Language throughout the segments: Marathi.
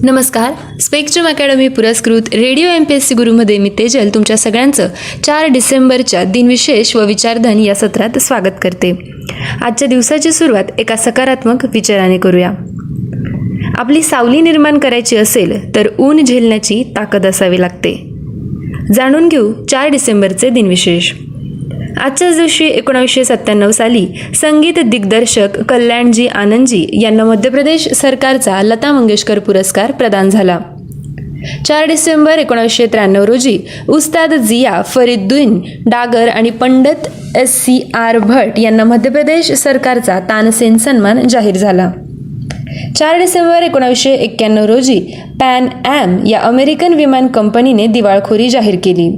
नमस्कार. स्पेक्ट्रम अकॅडमी पुरस्कृत रेडिओ MPSC गुरुमध्ये मी तेजल तुमच्या सगळ्यांचं 4 डिसेंबरच्या दिनविशेष व विचारधन या सत्रात स्वागत करते. आजच्या दिवसाची सुरुवात एका सकारात्मक विचाराने करूया. आपली सावली निर्माण करायची असेल तर ऊन झेलण्याची ताकद असावी लागते. जाणून घेऊ 4 डिसेंबरचे दिनविशेष. आजच्याच दिवशी 1997 साली संगीत दिग्दर्शक कल्याणजी आनंदजी यांना मध्य प्रदेश सरकारचा लता मंगेशकर पुरस्कार प्रदान झाला. 4 डिसेंबर 1993 रोजी उस्ताद जिया फरीदुद्दीन डागर आणि पंडित SCR भट यांना मध्य प्रदेश सरकारचा तानसेन सन्मान जाहीर झाला. 4 डिसेंबर 1991 रोजी पॅन ॲम या अमेरिकन विमान कंपनीने दिवाळखोरी जाहीर केली.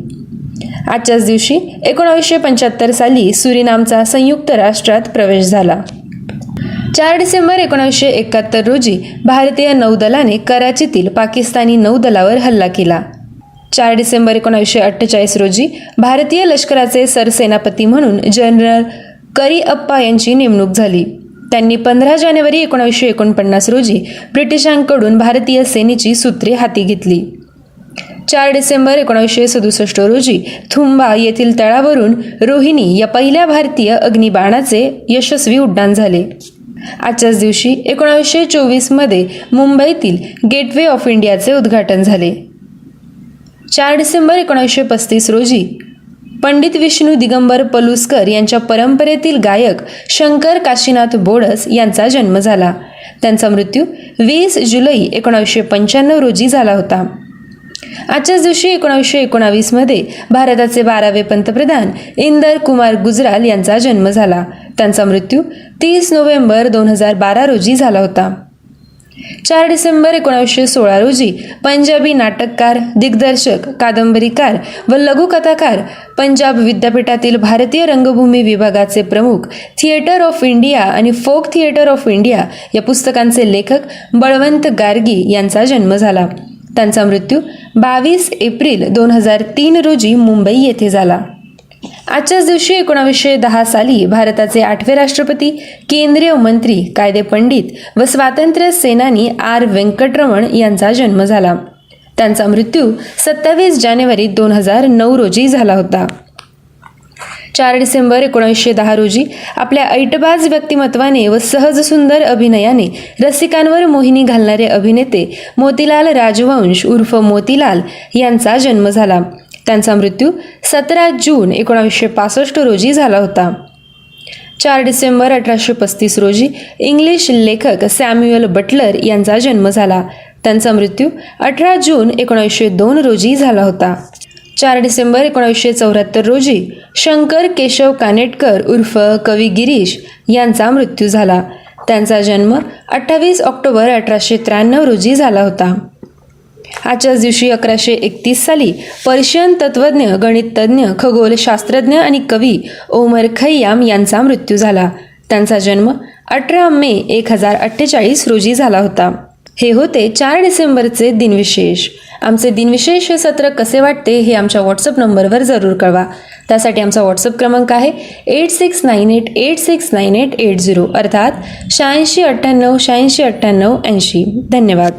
आजच्याच दिवशी 1975 साली सुरिनामचा संयुक्त राष्ट्रात प्रवेश झाला. 4 डिसेंबर 1971 रोजी भारतीय नौदलाने कराचीतील पाकिस्तानी नौदलावर हल्ला केला. 4 डिसेंबर 1948 रोजी भारतीय लष्कराचे सरसेनापती म्हणून जनरल करिअप्पा यांची नेमणूक झाली. त्यांनी 15 जानेवारी 1949 रोजी ब्रिटिशांकडून भारतीय सेनेची सूत्रे हाती घेतली. 4 डिसेंबर 1967 रोजी थुंबा येथील तळावरून रोहिणी या पहिल्या भारतीय अग्निबाणाचे यशस्वी उड्डाण झाले. आजच्याच दिवशी 1924 मध्ये मुंबईतील गेटवे ऑफ इंडियाचे उद्घाटन झाले. 4 डिसेंबर 1935 रोजी पंडित विष्णू दिगंबर पलुस्कर यांच्या परंपरेतील गायक शंकर काशीनाथ बोडस यांचा जन्म झाला. त्यांचा मृत्यू 20 जुलै 1995 रोजी झाला होता. आजच्याच दिवशी 1919 मध्ये भारताचे 12वे पंतप्रधान इंदर कुमार गुजराल यांचा जन्म झाला. त्यांचा मृत्यू 30 नोव्हेंबर 2012 रोजी झाला होता. 4 डिसेंबर 1916 रोजी पंजाबी नाटककार, दिग्दर्शक, कादंबरीकार व लघुकथाकार, पंजाब विद्यापीठातील भारतीय रंगभूमी विभागाचे प्रमुख, थिएटर ऑफ इंडिया आणि फोक थिएटर ऑफ इंडिया या पुस्तकांचे लेखक बळवंत गार्गी यांचा जन्म झाला. त्यांचा मृत्यू 22 एप्रिल 2003 रोजी मुंबई येथे झाला. आजच्याच दिवशी 1910 साली भारताचे 8वे राष्ट्रपती, केंद्रीय मंत्री, कायदे पंडित व स्वातंत्र्य सेनानी R व्यंकटरमण यांचा जन्म झाला. त्यांचा मृत्यू 27 जानेवारी 2009 रोजी झाला होता. 4 डिसेंबर 1910 रोजी आपल्या ऐटबाज व्यक्तिमत्वाने व सहज सुंदर अभिनयाने रसिकांवर मोहिनी घालणारे अभिनेते मोतीलाल राजवंश उर्फ मोतीलाल यांचा जन्म झाला. त्यांचा मृत्यू 17 जून 1965 रोजी झाला होता. 4 डिसेंबर 1835 रोजी इंग्लिश लेखक सॅम्युअल बटलर यांचा जन्म झाला. त्यांचा मृत्यू 18 जून 1902 रोजी झाला होता. 4 डिसेंबर 1974 रोजी शंकर केशव कानेटकर उर्फ कवी गिरीश यांचा मृत्यू झाला. त्यांचा जन्म 28 ऑक्टोबर 1893 रोजी झाला होता. आजच्याच दिवशी 1131 साली पर्शियन तत्त्वज्ञ, गणितज्ञ, खगोलशास्त्रज्ञ आणि कवी ओमर खय्याम यांचा मृत्यू झाला. त्यांचा जन्म 18 मे 1048 रोजी झाला होता. हे होते 4 डिसेंबरचे दिनविशेष. आमचे दिनविशेष हे सत्र कसे वाटते हे आमच्या व्हॉट्सअप नंबरवर जरूर कळवा. त्यासाठी आमचा व्हॉट्सअप क्रमांक आहे 8698869880 अर्थात 8698 8698 80. धन्यवाद.